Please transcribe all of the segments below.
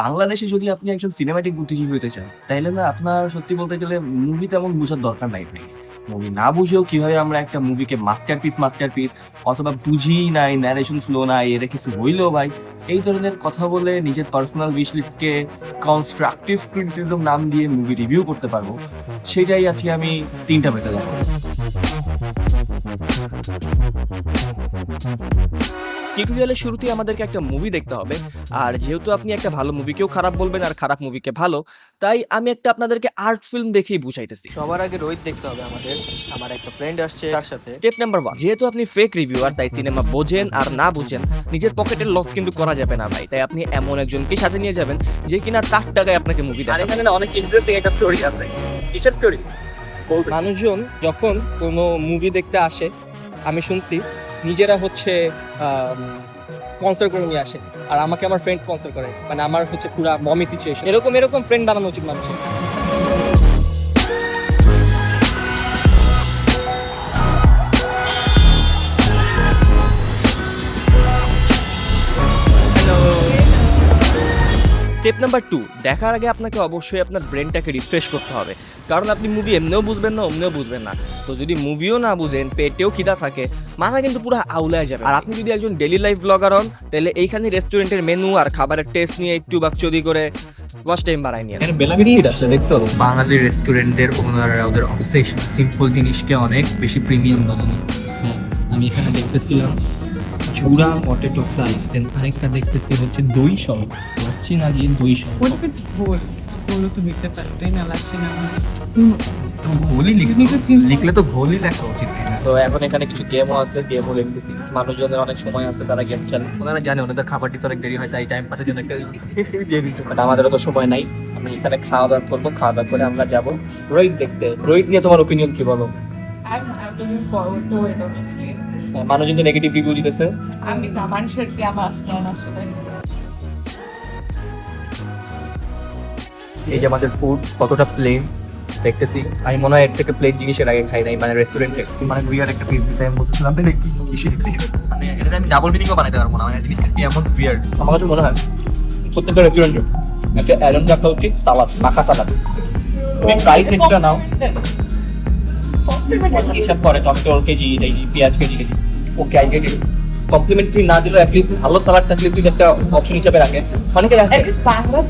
বাংলাদেশে যদি আপনি একজন সিনেমাটিক বুদ্ধিজীবী হতে চান, তাইলে না আপনার সত্যি বলতে গেলে মুভি তেমন বুঝার দরকার নাই ভাই। মুভি না বুঝেও কিভাবে আমরা একটা মুভিকে মাস্টারপিস অথবা বুঝিই নাই, ন্যারেশন ফ্লো নাই, এটা কিছু হইলো ভাই, এই ধরনের কথা বলে নিজের পার্সোনাল উইশ লিস্টকে কনস্ট্রাকটিভ ক্রিটিসিজম নাম দিয়ে মুভি রিভিউ করতে পারবো, সেটাই আজকে আমি ৩টা পেতে যাবো। টিউটোরিয়ালের শুরুতেই আমাদেরকে একটা মুভি দেখতে হবে, আর যেহেতু আপনি একটা ভালো মুভিকেও খারাপ বলবেন আর খারাপ মুভিকে ভালো, তাই আমি একটা আপনাদেরকে আর্ট ফিল্ম দেখেই বুঝাইতেছি। সবার আগে রোহিত দেখতে হবে আমাদের। আমার একটা ফ্রেন্ড আসছে তার সাথে। স্টেপ নাম্বার 1, যেহেতু আপনি ফেক রিভিউয়ার, তাই সিনেমা বোঝেন আর না বুঝেন নিজের পকেটের লস কিন্তু করা যাবে না ভাই। তাই আপনি এমন একজনকে সাথে নিয়ে যাবেন যে কিনা তার টাকায় আপনাকে মুভি আর দেখাবে। এখানে না অনেক ইন্টারেস্টিং একটা স্টোরি আছে। কিসের স্টোরি? মানুষজন যখন কোনো মুভি দেখতে আসে, আমি শুনছি নিজেরা হচ্ছে স্পন্সর করে নিয়ে আসে, আর আমাকে আমার ফ্রেন্ড স্পন্সর করে। মানে আমার হচ্ছে পুরা মমি সিচুয়েশন। এরকম ফ্রেন্ড বানানো উচিত মানুষের। স্টেপ নাম্বার 2, দেখার আগে আপনাকে অবশ্যই আপনার ব্রেনটাকে রিফ্রেশ করতে হবে, কারণ আপনি মুভি এমনিও বুঝবেন না, অমনিও বুঝবেন না। তো যদি মুভিও না বুঝেন, পেটেও খিদা থাকে, মাথা কিন্তু পুরো আউলায় যাবে। আর আপনি যদি একজন ডেইলি লাইফ ব্লগার হন, তাহলে এইখানে রেস্টুরেন্টের মেনু আর খাবারের টেস্ট নিয়ে একটু বাকচুদি করে ওয়াচ টাইম বাড়ায় নিয়ে। বাঙালি রেস্টুরেন্টের ওনাররা ওদের অবসেশন সিম্পল জিনিসকে অনেক বেশি প্রিমিয়াম বানানো। হ্যাঁ, আমি এখানে দেখতেছিলাম চূড়া পটেটো ফ্রাই, দেন আরেকটা দেখতেছি হচ্ছে দই সহ, লাচ্ছি না দিয়ে দই সহ। ওটা কিন্তু ভুল, ভুলও তো লিখতে পারতেই না, লাগছে না তো ঘোলই লিখলে তো ঘোলই লেখা উচিত, তাই না? তো এখন এখানে কিছু গেমও আছে, গেমও লিখতেছি। মানুষজনের অনেক সময় আছে, তারা গেম খেলে। ওনারা জানে ওনাদের খাবার দিতে অনেক দেরি হয়, তাই টাইম পাসের জন্য একটা দিয়ে দিচ্ছে। বাট আমাদেরও তো সময় নাই। আমি এখানে খাওয়া দাওয়া করবো, খাওয়া দাওয়া করে আমরা যাবো রোহিত দেখতে। রোহিত নিয়ে তোমার ওপিনিয়ন কি বলো? I'm looking forward to it, honestly. মানুষজন তো নেগেটিভ রিভিউ দিতেছে। আমি মানুষেরকে আমার আসলাম আসলে। এই যে আমাদের ফুড কতটা প্লেন দেখতেছি, আমি মনে হয় এর থেকে প্লেন জিনিসের আগে খাই নাই, মানে রেস্টুরেন্টে। মানে উইয়ার একটা পিস দিতে আমি বলছিলাম কি কিসের প্লেন, মানে এটা আমি ডাবল মিনিংও বানাইতে পারবো না, মানে জিনিসটা কি এমন উইয়ার্ড। আমার কাছে মনে হয় প্রত্যেকটা রেস্টুরেন্টে একটা অ্যারন রাখা উচিত, সালাদ, মাখা সালাদ। তুমি প্রাইস এক্সট্রা নাও, হিসাব করে টমেটো কেজি, পেঁয়াজ KG okay I get it. Complimentary না দিলেও অ্যাটলিস্ট ভালো সালাদ থাকলে তুই একটা অপশন হিসাবে রাখে, অনেকে রাখে। বাংলা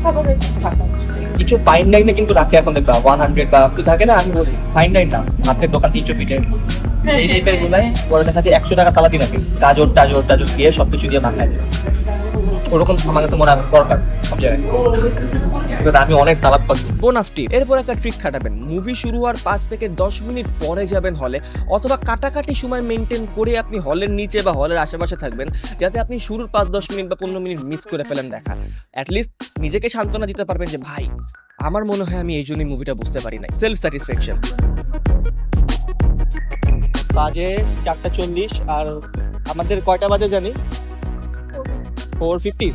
খাবারের থাকা উচিত। কিছু ফাইন ডাইনে কিন্তু রাখে এখন দেখবা 100 বা থাকে না, আমি বলি ফাইন ডাইন না, হাতের দোকান 300 ফিটের এই টাইপের গুলাই পরে দেখা যায় 100 টাকা সালাদি রাখে, গাজর টাজর দিয়ে সবকিছু দিয়ে মাখায়। ওরকম আমার কাছে মনে হয় দরকার সব জায়গায়। আমি অনেক সালাদ পাচ্ছি। বোনাস টিপ, এরপর একটা ট্রিক খাটাবেন। মুভি শুরু হওয়ার 5 থেকে 10 মিনিট পরে যাবেন হলে, অথবা কাটাকাটি সময় মেনটেন করে আপনি হলের নিচে বা হলের আশেপাশে থাকবেন, যাতে আপনি শুরুর 5-10 মিনিট বা 15 মিনিট মিস করে ফেলেন দেখা। অ্যাটলিস্ট নিজেকে সান্ত্বনা দিতে পারবেন যে ভাই, আমার মনে হয় আমি এই জন্যই মুভিটা বুঝতে পারি নাই। Self satisfaction. বাজে 4:40, আর আমাদের কয়টা বাজে জানি? 4:50।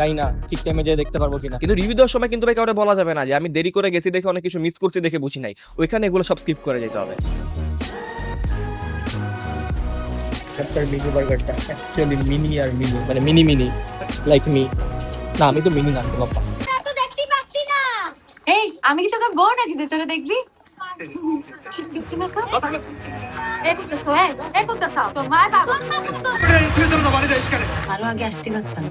জানি না ঠিক টাইমে যেয়ে দেখতে পারবো কিনা। কিন্তু রিভিউ দেওয়ার সময় কিন্তু ভাই কাউরে বলা যাবে না যে আমি দেরি করে গেছি দেখে অনেক কিছু মিস করছি দেখে বুঝি নাই। ওইখানে এগুলো সব স্কিপ করে যেতে হবে। মিনি বার্গারটা অ্যাকচুয়ালি মিনি আর মিনি, মানে মিনি লাইক মি। না, আমি তো মিনি না, লম্বা। তো দেখতেই পাচ্ছি না। এই, আমি কি তোকে বউ নাকি যে তোরে দেখবি? ঠিক আছে না কা? এই করতেছো, এই করতেছো। তোর মা বাবা আরো আগে আসতে পারতাম।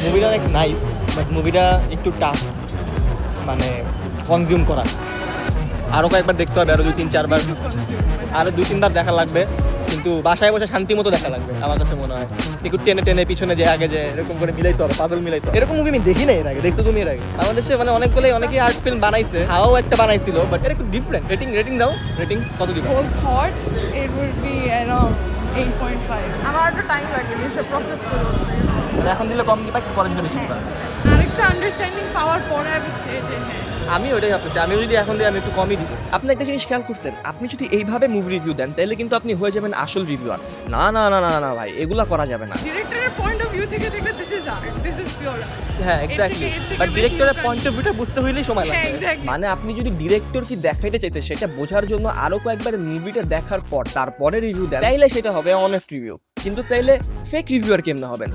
মুভিটা অনেক নাইস, বাট মুভিটা একটু টাফ মানে কনজিউম করা। আরো কয়েকবার দেখতে হবে, আরো 2-3-4 বার, আরো 2-3 বার দেখা লাগবে। কিন্তু বাসায় বসে শান্তি মতো দেখা লাগবে আমার কাছে মনে হয়। একটু টেনে পিছনে যে আগে যে এরকম করে মিলাইতে হবে, পাজল মিলাইতে হবে। এরকম মুভি আমি দেখি না এর আগে। দেখছো তুমি এর আগে? আমাদের দেশে মানে অনেকেই আর্ট ফিল্ম বানাইছে, হাওয়াও একটা বানাইছিল, বাট এটা একটু ডিফারেন্ট। রেটিং দাও, রেটিং কত দিবা? Whole thought it would be around 8.5. আমার একটু টাইম লাগে এসব প্রসেস করতে। মানে এখন দিলে কম দিবা, পরে দিলে বেশি দিবা। আরেকটা আন্ডারস্ট্যান্ডিং পাওয়ার পরে আমি ছেড়ে যে হ্যাঁ আমি ওইটাই ভাবতেছি, আমি যদি এখন দিই আমি একটু কমই দিব। আপনি একটা জিনিস খেয়াল করছেন, আপনি যদি এইভাবে মুভি রিভিউ দেন তাহলে কিন্তু আপনি হয়ে যাবেন আসল রিভিউয়ার। না না না না না ভাই, এগুলা করা যাবে না। ডিরেক্টরের পয়েন্ট অফ ভিউ থেকে দেখলে this is art, this is pure art. হ্যাঁ, এক্স্যাক্টলি। বাট ডিরেক্টরের পয়েন্ট অফ ভিউটা বুঝতে হইলেই সময় হ্যাঁ, লাগবে। এক্স্যাক্টলি। মানে আপনি যদি ডিরেক্টর কি দেখাইতে চাইছে সেটা বোঝার জন্য আরো কয়েকবার মুভিটা দেখার পর তারপরে রিভিউ দেন, তাইলে সেটা হবে অনেস্ট রিভিউ। কিন্তু তাইলে ফেক রিভিউয়ার কেমনে হবেন?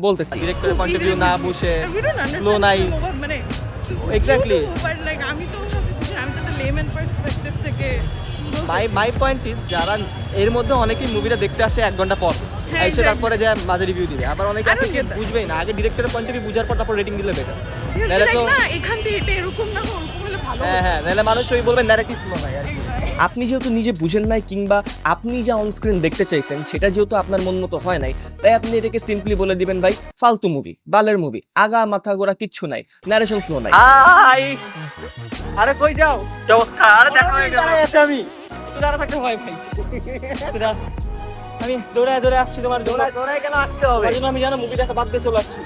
বলতেছি। ডিরেক্টরের পয়েন্ট অফ ভিউ না বুঝে We don't understand flow নাই। মানে Exactly. but like আমি তো লেম্যান পার্সপেক্টিভ থেকে মাই পয়েন্ট ইজ যারা এর মধ্যে অনেকেই মুভিটা দেখতে আসে 1 ঘন্টা পর হ্যাঁ, এসে exactly. তারপরে যে মাঝে রিভিউ দিবে, আবার অনেকে I আছে don't কি get that. বুঝবেই না, আগে ডিরেক্টরের পয়েন্ট অফ ভিউ বুঝার পর তারপর রেটিং দিলে বেটার। নাহলে তো না এখান থেকে এটা এরকম না ওরকম হলে ভালো হ্যাঁ নাহলে মানুষ ওই বলবে ন্যারেটিভ ফ্লো নাই আর কি। আপনি যেহেতু নিজে বুঝেন নাই কিংবা আপনি যা অন স্ক্রিন দেখতে চাইছেন সেটা যেহেতু আপনার মন মতো হয় নাই, তাই আপনি এটাকে সিম্পলি বলে দিবেন ভাই ফালতু মুভি, বালের মুভি, আগা মাথা গোড়া কিচ্ছু নাই, ন্যারেশন ফ্লো নাই। আরে কই যাও, কি অবস্থা? আরে দেখা হয়ে গেল, আমি একটু দাঁড়া থাকতে হয় ভাই। আমি দৌড়ায় আসছি তোমার জন্য। দৌড়ায় কেন আসতে হবে? তার জন্য আমি জানো মুভি দেখা বাদ দিয়ে চলে আসছি।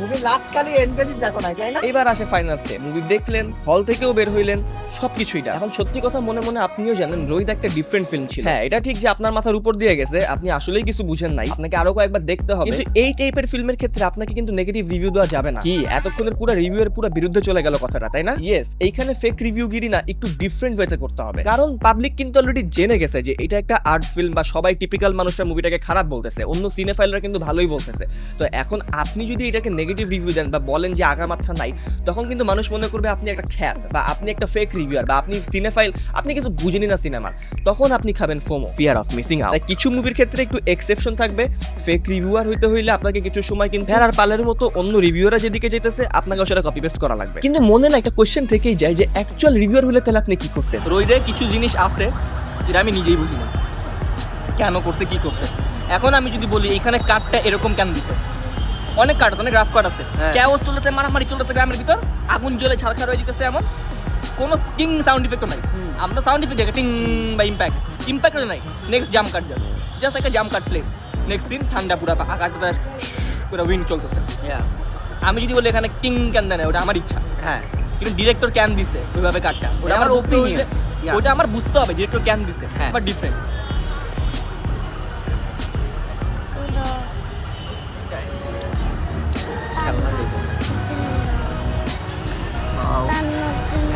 মুভি লাস্ট খালি এন্ড ক্রেডিট দেখো না, তাই না? এবার আসে ফাইনাল স্টে, মুভি দেখলেন, হল থেকেও বের হইলেন, সবকিছুই না। এখন সত্যি কথা মনে মনে আপনিও জানেন রোহিত একটা ডিফারেন্ট ফিল্ম ছিল। হ্যাঁ এটা ঠিক যে আপনার মাথার উপর দিয়ে গেছে, আপনি আসলেই কিছু বুঝেন নাই, আপনাকে আরো কয়েকবার দেখতে হবে। কিন্তু এই টাইপের ফিল্মের ক্ষেত্রে আপনাকে কিন্তু নেগেটিভ রিভিউ দেওয়া যাবে না। কি এতক্ষণের পুরো রিভিউ এর পুরো বিরুদ্ধে চলে গেল কথাটা, তাই না? ইয়েস, এইখানে ফেক রিভিউ গিরি না, একটু ডিফারেন্ট ওয়েতে করতে হবে, কারণ পাবলিক কিন্তু অলরেডি জেনে গেছে যে এটা একটা আর্ট ফিল্ম বা সবাই টিপিক্যাল মানুষরা মুভিটাকে খারাপ বলতেছে, অন্য সিনেফাইলরা কিন্তু ভালোই বলতেছে। তো এখন আপনি যদি এটাকে নেগেটিভ রিভিউ দেন বা বলেন যে আগা মাথা নাই, তখন কিন্তু মানুষ মনে করবে আপনি একটা খ্যাত বা আপনি একটা ফেক রিভিউয়ার বা আপনি সিনেফাইল, আপনি কিছু বুঝেনই না সিনেমার, তখন আপনি খাবেন FOMO, fear of missing out. কিছু মুভির ক্ষেত্রে একটু এক্সেপশন থাকবে, ফেক রিভিউয়ার হইতে হইলে আপনাকে কিছু সময় কিন্তু আর পালের মতো অন্য রিভিউয়াররা যেদিকে যেতেছে আপনাকে সেটা কপি পেস্ট করা লাগবে। কিন্তু মনে না একটা কোশ্চেন থেকেই যায় যে অ্যাকচুয়াল রিভিউয়ার হলে তাহলে আপনি কি করতেন? রোহিতে কিছু জিনিস আছে যেটা আমি নিজেই বুঝি না কেন করছে কি করছে। এখন আমি যদি বলি এখানে কাটটা এরকম কেন দিতে, অনেক কাট আছে, অনেক রাফ কাট আছে, ক্যাওস চলতেছে, মারামারি চলতেছে গ্রামের ভিতর, আগুন জ্বলে ছাড়খাড় হয়ে যেতেছে, এমন কোনো টিং সাউন্ড ইফেক্টও নাই। আমরা সাউন্ড ইফেক্ট দেখে টিং বা ইম্প্যাক্ট নাই। নেক্সট জাম্প কাট জাস্ট একটা জাম্প কাট প্লে, নেক্সট দিন ঠান্ডা পুরো আকাশটা পুরো উইন্ড চলতেছে। আমি যদি বলি এখানে টিং কেন দেয় না, ওটা আমার ইচ্ছা, হ্যাঁ, কিন্তু ডিরেক্টর ক্যান দিছে ওইভাবে কাটটা, ওটা আমার ওপিনিয়ন, ওটা আমার বুঝতে হবে ডিরেক্টর ক্যান দিছে, বাট ডিফারেন্ট।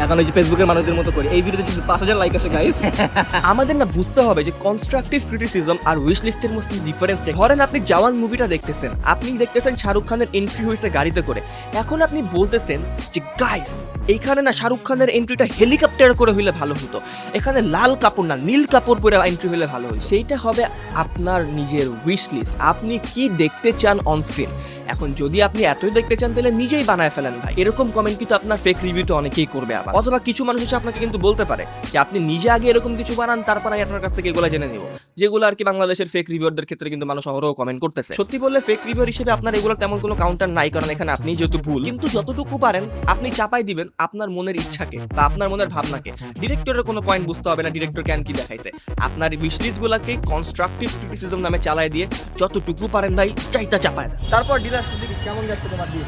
এখন ওই যে ফেসবুকের মানুষদের মতো করি, এই ভিডিওতে যদি 5000 লাইক আসে গাইস। আমাদের না বুঝতে হবে যে কনস্ট্রাকটিভ ক্রিটিসিজম আর উইশ লিস্টের মধ্যে ডিফারেন্স। ধরেন আপনি জওয়ান মুভিটা দেখতেছেন, আপনি দেখতেছেন শাহরুখ খানের এন্ট্রি হয়েছে গাড়িতে করে, এখন আপনি বলতেছেন যে গাইস এইখানে না শাহরুখ খানের এন্ট্রিটা হেলিকপ্টার করে হইলে ভালো হতো, এখানে লাল কাপড় না নীল কাপড় পরে এন্ট্রি হইলে ভালো হতো। সেইটা হবে আপনার নিজের উইশ লিস্ট, আপনি কি দেখতে চান অন স্ক্রিন। এখন যদি আপনি এতই দেখতে চান তাহলে নিজেই বানায় ফেলেন ভাই। এরকম কমেন্ট কিন্তু আপনার ফেক রিভিউতে অনেকেই করবে আবার, অথবা কিছু মানুষ হচ্ছে আপনাকে কিন্তু বলতে পারে যে আপনি নিজে আগে এরকম কিছু বানান, তারপর আমি আপনার কাছ থেকে এগুলো জেনে নিব, যেগুলো আর কি বাংলাদেশের ফেক রিভিউয়ারদের ক্ষেত্রে কিন্তু মানুষ অহরহ কমেন্ট করতেছে। সত্যি বললে ফেক রিভিউয়ার হিসেবে আপনার এগুলোর তেমন কোনো কাউন্টার নাই, কারণ এখানে আপনি যেহেতু ভুল, কিন্তু যতটুকু পারেন আপনি চাপাই দিবেন আপনার মনের ইচ্ছাকে বা আপনার মনের ভাবনাকে। ডিরেক্টরের কোনো পয়েন্ট বুঝতে হবে না ডিরেক্টর কেন কি দেখাইছে, আপনার উইশ লিস্টগুলোকে কনস্ট্রাকটিভ ক্রিটিসিজম নামে চালায় দিয়ে যতটুকু পারেন ভাই চাইতা চাপায় দেন। তারপর ডিলার সিদ্দিকী কেমন যাচ্ছে তোমার দিন?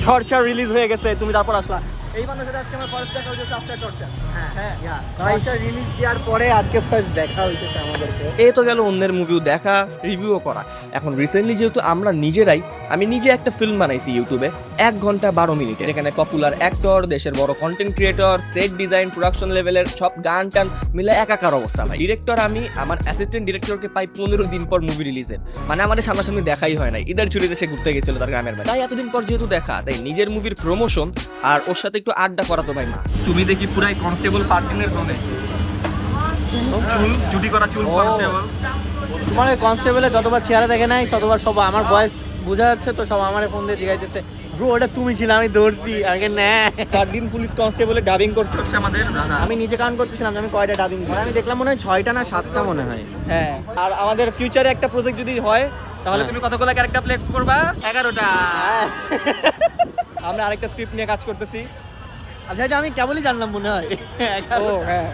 টর্চার রিলিজ হয়ে গেছে, তুমি তারপর আসলা। এই মানুষের আজকে আমার ফার্স্ট দেখা হয়েছে আফটার টর্চার। হ্যাঁ টর্চার রিলিজ দেওয়ার পরে আজকে ফার্স্ট দেখা হইতেছে আমাদেরকে। এই তো গেল অন্যের মুভিও দেখা, রিভিউও করা। এখন রিসেন্টলি যেহেতু আমরা নিজেরাই, আমি নিজে একটা ফিল্ম বানাইছি ইউটিউবে 1 ঘন্টা 12 মিনিটে, যেখানে পপুলার অ্যাক্টর, দেশের বড় content creator, set design, production লেভেলের সব গান টান মিলে একাকার অবস্থা ভাই। ডিরেক্টর আমি, আমার অ্যাসিস্ট্যান্ট ডিরেক্টরকে পাই 15 দিন পর মুভি রিলিজের, মানে আমাদের সামনাসামনি দেখাই হয় নাই। ঈদের ছুটিতে সে ঘুরতে গেছিল তার গ্রামের বাড়ি, তাই এতদিন পর যেহেতু দেখা, তাই নিজের মুভির প্রমোশন আর ওর সাথে একটু আড্ডা করা তো ভাই মাস্ট। তুমি দেখি পুরাই কনস্টেবল পার্কিংয়ের জোনে, চুল চুটি করা চুল কনস্টেবল। তোমার কনস্টেবলে যতবার চেহারা দেখে নাই ততবার সব আমার ভয়েস বোঝা যাচ্ছে, তো সব আমার ফোন দিয়ে জিগাইতেছে ব্রো ওটা তুমি ছিল, আমি দৌড়ছি আগে না। 4 দিন পুলিশ কনস্টেবলে ডাবিং করছে হচ্ছে আমাদের দাদা। আমি নিজে কাউন্ট করতেছিলাম যে আমি কয়টা ডাবিং, আমি দেখলাম মনে হয় 6টা না 7টা মনে হয়। হ্যাঁ, আর আমাদের ফিউচারে একটা প্রজেক্ট যদি হয় তাহলে তুমি কতগুলো ক্যারেক্টার প্লে করবা? 11টা। আমরা আরেকটা স্ক্রিপ্ট নিয়ে কাজ করতেছি। আচ্ছা এটা আমি কেবলই জানলাম মনে হয়। ও হ্যাঁ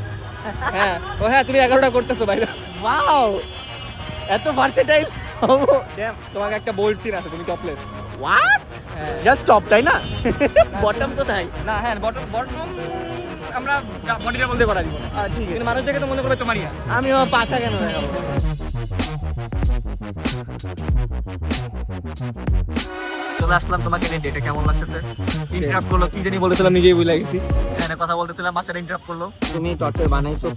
হ্যাঁ, ও হ্যাঁ, তুমি 11টা করতেছো ভাই। ওয়াও এত ভার্সেটাইল। তোমাকে একটা বোল্ড সিন আছে, তুমি টপলেস। হোয়াট? জাস্ট টপ তাই না? বটম তো তাই না, হ্যাঁ বটম আমরা বডিটা বলতে করা দিব। ঠিক কিন্তু আছে, মানুষ দেখে তো মনে করবে তোমারই আছে। আমি পাছা কেন দেখাবো? চলে আসলাম তোমাকে নিয়ে, ডেটে কেমন লাগতেছে? ইন্টারাপ্ট করলো, কি জানি বলেছিলাম নিজেই ভুলে গেছি। এখানে কথা বলতেছিলাম, বাচ্চারা ইন্টারাপ্ট করলো। তুমি টর্চার বানাইছো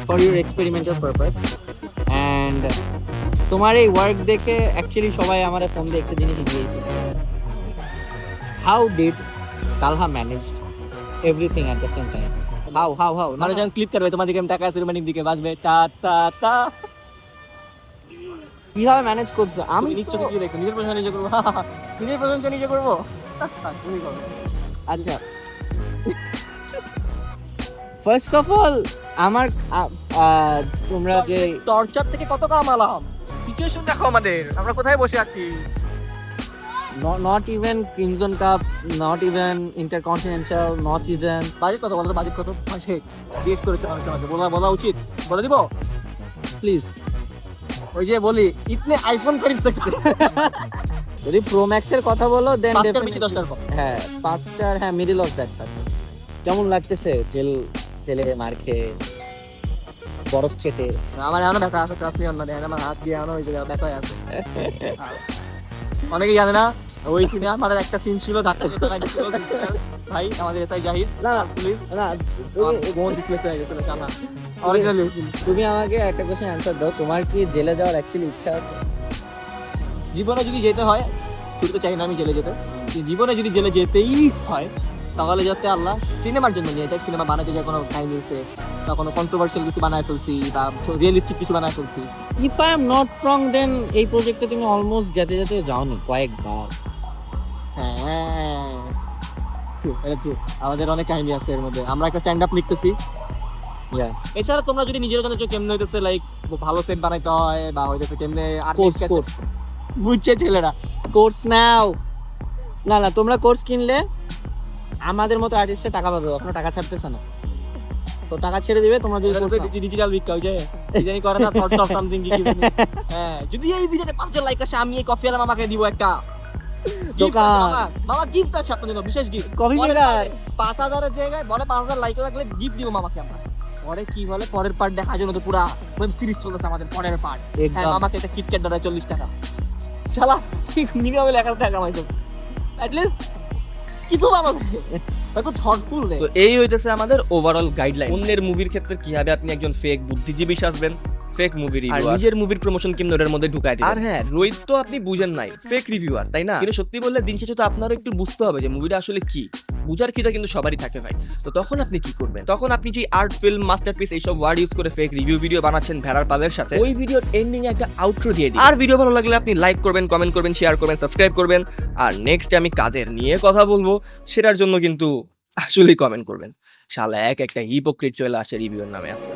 for your experimental purpose, and তোমার এই ওয়ার্ক দেখে অ্যাকচুয়ালি সবাই আমার ফোন দিয়ে একটা জিনিস শিখিয়েছে, how did Talha managed everything at the same time. How মানে যখন ক্লিপ করবে তোমার দিকে আমি টাকা আছে রোমানিক দিকে বাজবে টা টা টা। কিভাবে ম্যানেজ করছে? আমি আমি নিশ্চয় কি দেখছো, নিজের প্রশংসা নিজে করবো, নিজের প্রশংসা নিজে করবো, তুমি করো। আচ্ছা, ফার্স্ট অফ অল আমার তোমরা যে টর্চার থেকে কত কামালাম, সিচুয়েশন দেখো আমাদের, আমরা কোথায় বসে আছি। Not even crimson cup, not even InterContinental, not even budget কত বলো তো, বাজেট কত মাসে জিজ্ঞেস করেছে মানুষ আমাকে, বলা উচিত, বলে দিব। প্লিজ। ওই যে বলি ইতনে আইফোন খরিদ सकते যদি প্রো ম্যাক্সের কথা বলো দেন 5টার বেশি 10টার কম। হ্যাঁ 5টার, হ্যাঁ মিডল অফ দ্যাট। কেমন লাগতেছে জেলে মার খেয়ে বরফ চেটে? আমার এখনো ব্যথা আছে, ট্রাস্ট মি, অন্য দেখেন আমার হাত দিয়ে এখনো ওই জায়গায় ব্যথা হয়ে আছে। অনেকে জানে না ওই সিনে আমার একটা সিন ছিল, ধাক্কা খেতে লাগছিল ভাই আমাদের এসআই জাহিদ, না পুলিশ না বোন ডিসপ্লেস হয়ে গেছিল সামনে অরিজিনাল সিন। তুমি আমাকে একটা কোশ্চেন অ্যান্সার দাও, তোমার কি জেলে যাওয়ার অ্যাকচুয়ালি ইচ্ছা আছে? জীবনে যদি যেতে হয়, শুধু তো চাই না আমি জেলে যেতে, জীবনে যদি জেলে যেতেই হয় তাহলে যাতে আল্লাহ সিনেমার জন্য নিয়ে যায়, সিনেমা বানাতে যায় কোনো টাইম দিয়েছে বা কোনো কন্ট্রোভার্সিয়াল কিছু বানায় ফেলছি বা রিয়েলিস্টিক কিছু বানায় ফেলছি। If I am not wrong then এই প্রজেক্টে তুমি অলমোস্ট যেতে যাওনি কয়েকবার। হ্যাঁ এটা true। আমাদের অনেক কাহিনী আছে এর মধ্যে, আমরা একটা স্ট্যান্ড আপ লিখতেছি। এছাড়া তোমরা যদি নিজের জন্য কেমনে হইতেছে লাইক ভালো সেট বানাইতে হয় বা হইতেছে কেমনে কোর্স বুঝছে ছেলেরা, কোর্স নাও। না তোমরা কোর্স কিনলে আমাদের মতো আর্টিস্টে টাকা পাবে, এখনো টাকা ছাড়তেছে না, তো টাকা ছেড়ে দিবে তোমরা যদি course নাও। ডিজিটাল উইক কাউ যায় জানি করে না, থটস অফ সামথিং কি জানি। হ্যাঁ যদি এই ভিডিওতে 5জন লাইক আসে আমি এই কফি আলা মামাকে দিব একটা দোকান। মামা গিফট আছে আপনার জন্য, বিশেষ গিফট কফি মেকার 5000 এর জায়গায় বলে 5000 লাইক লাগলে গিফট দিব মামাকে আমরা। পরে কি বলে পরের পার্ট দেখার জন্য তো পুরা ওয়েব সিরিজ চলতেছে আমাদের পরের পার্ট। হ্যাঁ মামাকে একটা কিটক্যাট ধরে 40 টাকা, শালা ঠিক মিনিমাম 1000 টাকা কামাইছো অ্যাট লিস্ট কিছু ভালো হয়তো থটফুল রে। তো এই হইতেছে আমাদের ওভারঅল গাইডলাইন, অন্যের মুভির ক্ষেত্রে কিভাবে আপনি একজন ফেক বুদ্ধিজীবী সাজবেন, ফেক মুভি রিভিউয়ার, আর নিজের মুভির প্রমোশন কেমনে ওর মধ্যে ঢুকায় দিবেন। আর হ্যাঁ রোহিত তো আপনি বুঝেন নাই ফেক রিভিউয়ার, তাই না? কিন্তু সত্যি বললে দিন শেষে তো আপনারও একটু বুঝতে হবে যে মুভিটা আসলে কি, বুঝার কিটা কিন্তু সবারই থাকে ভাই। তো তখন আপনি কি করবেন? তখন আপনি যে আর্ট ফিল্ম মাস্টারপিস এইসব ওয়ার্ড ইউজ করে ফেক রিভিউ ভিডিও বানাচ্ছেন ভেড়ার পালের সাথে, ওই ভিডিওর এন্ডিং এ একটা আউটরো দিয়ে দিন। আর ভিডিও ভালো লাগলে আপনি লাইক করবেন, কমেন্ট করবেন, শেয়ার করবেন, সাবস্ক্রাইব করবেন। আর নেক্সট আমি কাদের নিয়ে কথা বলবো সেটার জন্য কিন্তু আসলেই কমেন্ট করবেন। শালা একটা হিপোক্রিট চলে আসে রিভিউর নামে আজকে।